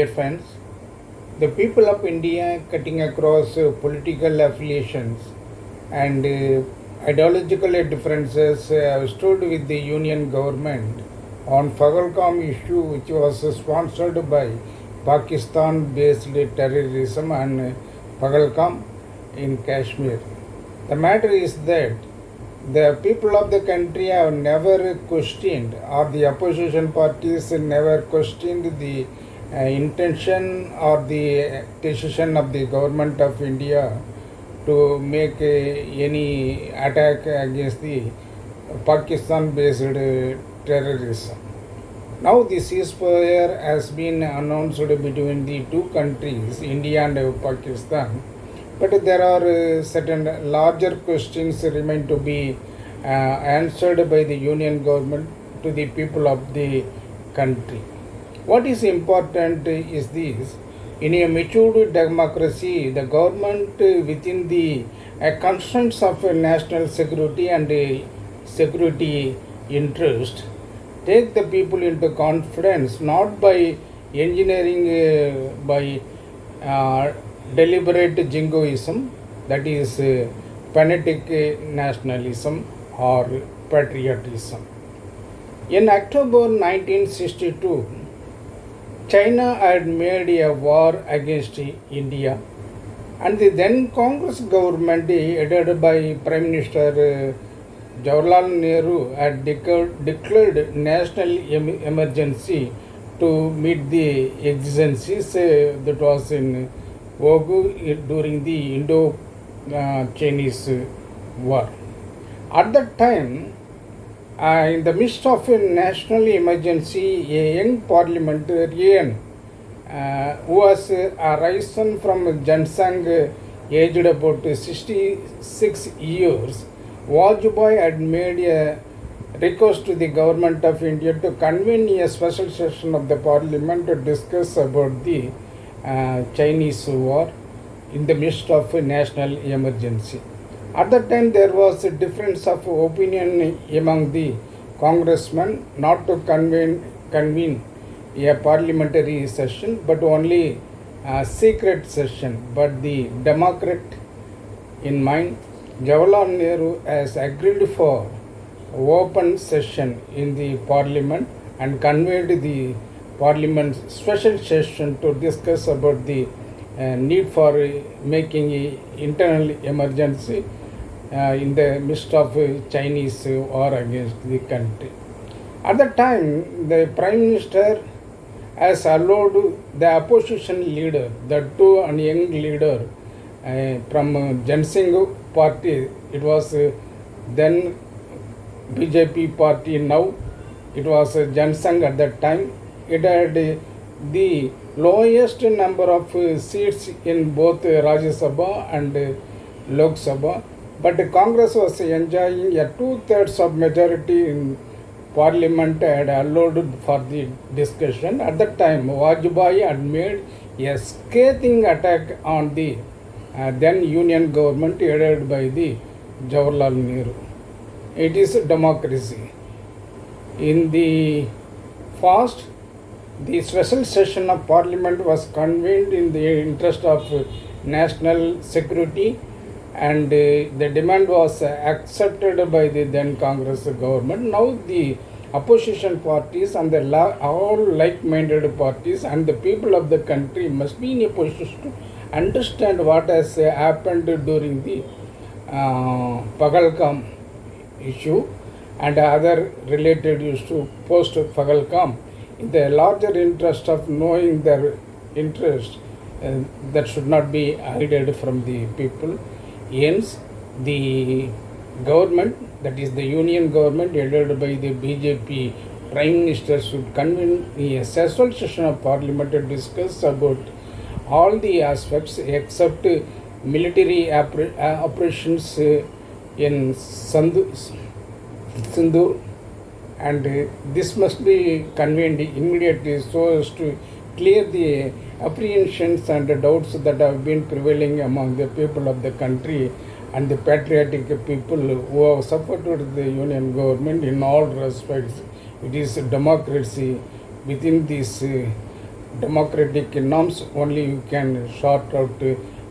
Dear friends, the people of India, cutting across political affiliations and ideological differences, have stood with the Union government on Pahalgam issue, which was sponsored by Pakistan-based terrorism and Pahalgam in Kashmir. The matter is that the people of the country have never questioned, or the opposition parties never questioned the intention or the decision of the government of India to make any attack against the Pakistan-based terrorism. Now the ceasefire has been announced between the two countries, India and Pakistan, but there are certain larger questions remain to be answered by the Union government to the people of the country. What is important is this: in a mature democracy, the government within the constraints of national security and security interest take the people into confidence, not by engineering by deliberate jingoism, that is fanatic nationalism or patriotism. In October 1962, China had made a war against India, and the then Congress government, headed by Prime Minister Jawaharlal Nehru, had declared national emergency to meet the exigencies that was in vogue during the Indo-Chinese war. At that time, in the midst of a national emergency, a young parliamentarian who was arisen from jansangh, aged about 66 years, Vajpayee had made a request to the government of India to convene a special session of the parliament to discuss about the Chinese war in the midst of a national emergency. At that time, there was a difference of opinion among the congressmen not to convene a parliamentary session, but only a secret session. But the Democrat in mind, Jawaharlal Nehru has agreed for open session in the parliament and convened the parliament special session to discuss about the need for making internal emergency in the midst of Chinese war against the country. At the time, the Prime Minister has allowed the opposition leader, the two and young leader from jansangh party, it was then BJP party, now it was jansangh at that time. It had the lowest number of seats in both Rajya Sabha and Lok Sabha, but Congress was enjoying a 2/3 of majority in Parliament had allowed for the discussion. At that time, Vajpayee had made a scathing attack on the then Union government headed by the Jawaharlal Nehru. It is democracy. In the past, the special session of Parliament was convened in the interest of national security, and the demand was accepted by the then Congress government. Now the opposition parties and the all like-minded parties and the people of the country must be in a position to understand what has happened during the Pahalgam issue and other related issues post Pahalgam, in the larger interest of knowing their interest that should not be hidden from the people. Hence, the government, that is the Union government headed by the BJP Prime Minister, should convene a special session of Parliament to discuss about all the aspects except military operations in Sindhu, and this must be convened immediately so as to clear the apprehensions and the doubts that have been prevailing among the people of the country and the patriotic people who have supported the Union government in all respects. It is democracy within this democratic norms, only you can sort out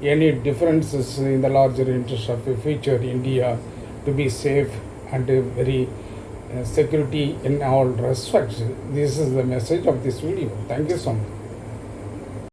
any differences in the larger interest of a future India to be safe and very security in all respects. This is the message of this video. Thank you so much.